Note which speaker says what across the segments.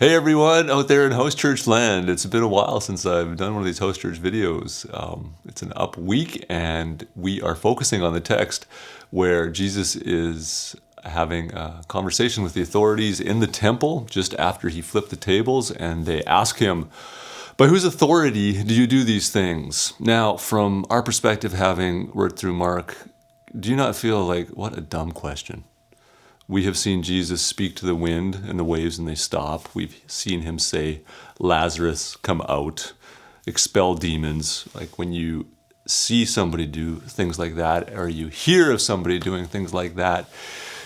Speaker 1: Hey everyone out there in Host Church land. It's been a while since I've done one of these Host Church videos. It's an up week and we are focusing on the text where Jesus is having a conversation with the authorities in the temple just after he flipped the tables, and they ask him, by whose authority do you do these things? Now, from our perspective, having worked through Mark, do you not feel like, what a dumb question? We have seen Jesus speak to the wind and the waves and they stop. We've seen him say, Lazarus, come out, expel demons. Like when you see somebody do things like that, or you hear of somebody doing things like that,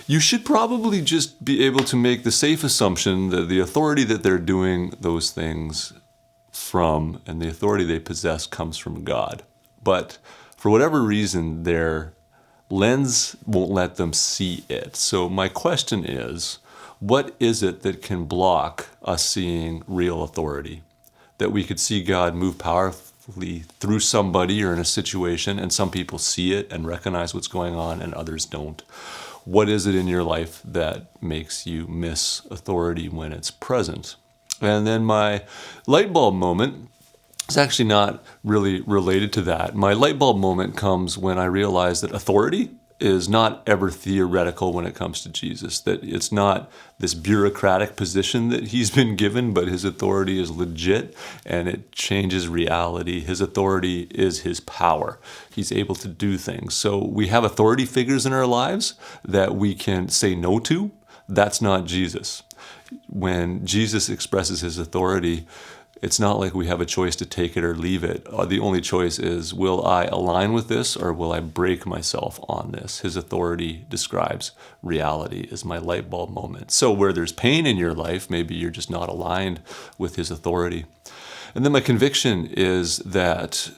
Speaker 1: you should probably just be able to make the safe assumption that the authority that they're doing those things from and the authority they possess comes from God. But for whatever reason, their lens won't let them see it. So my question is, what is it that can block us seeing real authority? That we could see God move powerfully through somebody or in a situation, and some people see it and recognize what's going on and others don't. What is it in your life that makes you miss authority when it's present? And then my light bulb moment, it's actually not really related to that. My light bulb moment comes when I realize that authority is not ever theoretical when it comes to Jesus, that it's not this bureaucratic position that he's been given, but his authority is legit and it changes reality. His authority is his power. He's able to do things. So we have authority figures in our lives that we can say no to. That's not Jesus. When Jesus expresses his authority, it's not like we have a choice to take it or leave it. The only choice is, will I align with this or will I break myself on this? His authority describes reality, is my light bulb moment. So where there's pain in your life, maybe you're just not aligned with his authority. And then my conviction is that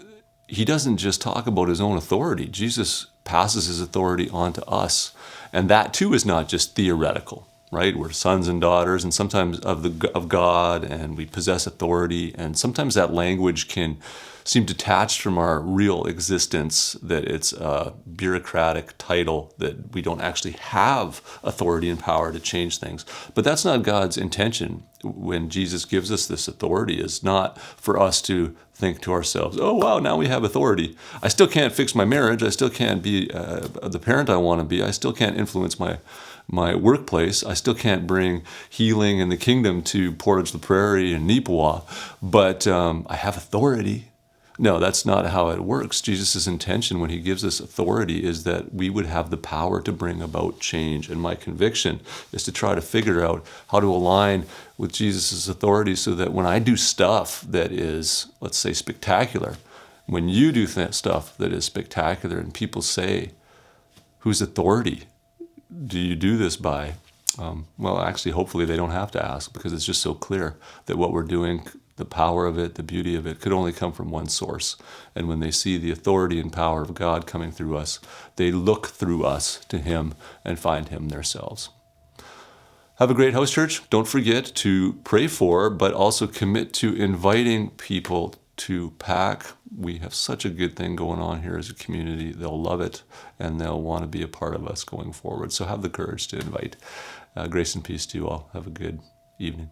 Speaker 1: he doesn't just talk about his own authority. Jesus passes his authority on to us. And that too is not just theoretical. Right? We're sons and daughters, and sometimes of God, and we possess authority, and sometimes that language can seem detached from our real existence, that it's a bureaucratic title, that we don't actually have authority and power to change things. But that's not God's intention. When Jesus gives us this authority, is not for us to think to ourselves, oh wow, now we have authority. I still can't fix my marriage. I still can't be the parent I want to be. I still can't influence my workplace. I still can't bring healing in the kingdom to Portage, the Prairie, and Neepawa, but I have authority. No, that's not how it works. Jesus' intention when he gives us authority is that we would have the power to bring about change. And my conviction is to try to figure out how to align with Jesus' authority so that when I do stuff that is, let's say, spectacular, when you do stuff that is spectacular and people say, whose authority do you do this by? Well, actually, hopefully they don't have to ask, because it's just so clear that what we're doing, the power of it, the beauty of it, could only come from one source. And when they see the authority and power of God coming through us, they look through us to him and find him themselves. Have a great house church. Don't forget to pray for, but also commit to inviting people to pack. We have such a good thing going on here as a community. They'll love it and they'll want to be a part of us going forward. So have the courage to invite. Grace and peace to you all. Have a good evening.